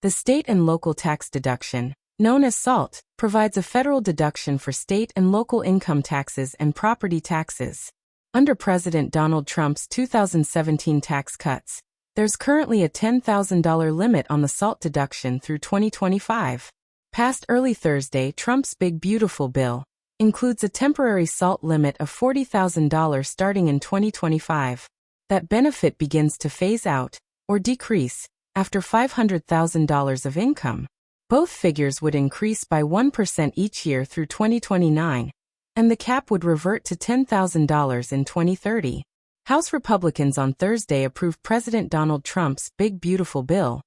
The state and local tax deduction, known as SALT, provides a federal deduction for state and local income taxes and property taxes. Under President Donald Trump's 2017 tax cuts, there's currently a $10,000 limit on the SALT deduction through 2025. Passed early Thursday, Trump's Big Beautiful Bill includes a temporary SALT limit of $40,000 starting in 2025. That benefit begins to phase out, or decrease, after $500,000 of income. Both figures would increase by 1% each year through 2029, and the cap would revert to $10,000 in 2030. House Republicans on Thursday approved President Donald Trump's Big Beautiful Bill,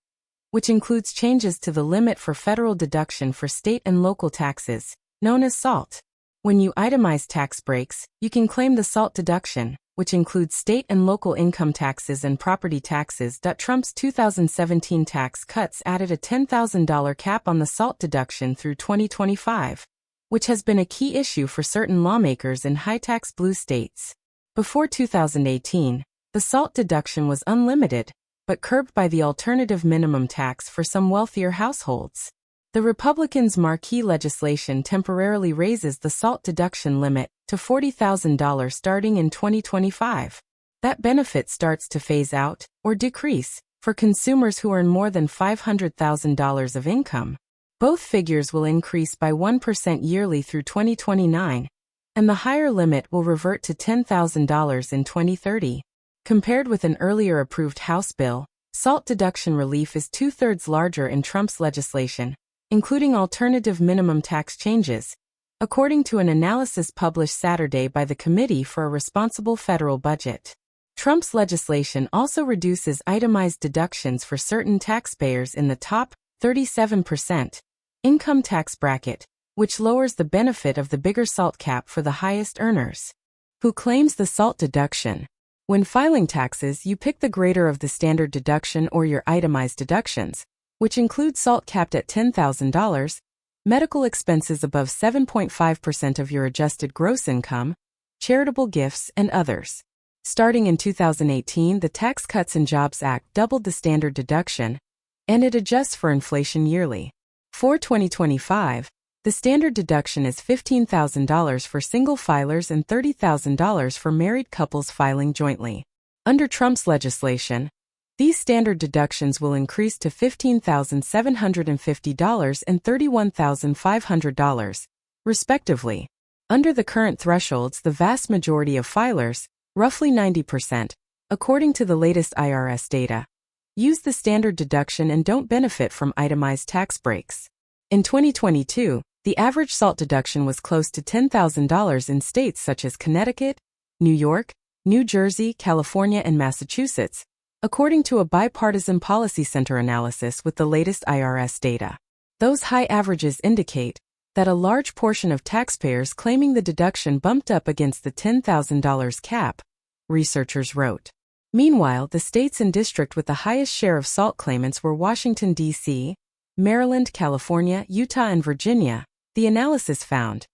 which includes changes to the limit for federal deduction for state and local taxes, known as SALT. When you itemize tax breaks, you can claim the SALT deduction, which includes state and local income taxes and property taxes. Trump's 2017 tax cuts added a $10,000 cap on the SALT deduction through 2025, which has been a key issue for certain lawmakers in high-tax blue states. Before 2018, the SALT deduction was unlimited, but curbed by the alternative minimum tax for some wealthier households. The Republicans' marquee legislation temporarily raises the SALT deduction limit to $40,000 starting in 2025. That benefit starts to phase out, or decrease, for consumers who earn more than $500,000 of income. Both figures will increase by 1% yearly through 2029, and the higher limit will revert to $10,000 in 2030. Compared with an earlier approved House bill, SALT deduction relief is two-thirds larger in Trump's legislation, including alternative minimum tax changes, according to an analysis published Saturday by the Committee for a Responsible Federal Budget. Trump's legislation also reduces itemized deductions for certain taxpayers in the top 37% income tax bracket, which lowers the benefit of the bigger SALT cap for the highest earners. Who claims the SALT deduction? When filing taxes, you pick the greater of the standard deduction or your itemized deductions, which include SALT capped at $10,000, medical expenses above 7.5% of your adjusted gross income, charitable gifts, and others. Starting in 2018, the Tax Cuts and Jobs Act doubled the standard deduction, and it adjusts for inflation yearly. For 2025, the standard deduction is $15,000 for single filers and $30,000 for married couples filing jointly. Under Trump's legislation, these standard deductions will increase to $15,750 and $31,500, respectively. Under the current thresholds, the vast majority of filers, roughly 90%, according to the latest IRS data, use the standard deduction and don't benefit from itemized tax breaks. In 2022, the average SALT deduction was close to $10,000 in states such as Connecticut, New York, New Jersey, California, and Massachusetts, according to a bipartisan policy center analysis with the latest IRS data. Those high averages indicate that a large portion of taxpayers claiming the deduction bumped up against the $10,000 cap, researchers wrote. Meanwhile, the states and district with the highest share of SALT claimants were Washington, D.C., Maryland, California, Utah, and Virginia, the analysis found.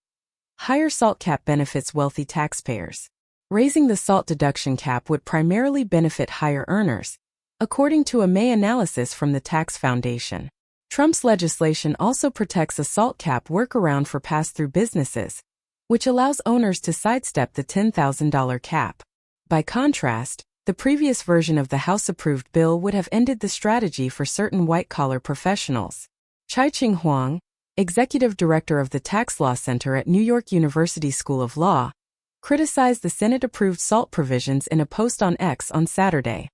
Higher SALT cap benefits wealthy taxpayers. Raising the SALT deduction cap would primarily benefit higher earners, according to a May analysis from the Tax Foundation. Trump's legislation also protects a SALT cap workaround for pass-through businesses, which allows owners to sidestep the $10,000 cap. By contrast, the previous version of the House-approved bill would have ended the strategy for certain white-collar professionals. Chai-Ching Huang, executive director of the Tax Law Center at New York University School of Law, criticized the Senate-approved SALT provisions in a post on X on Saturday.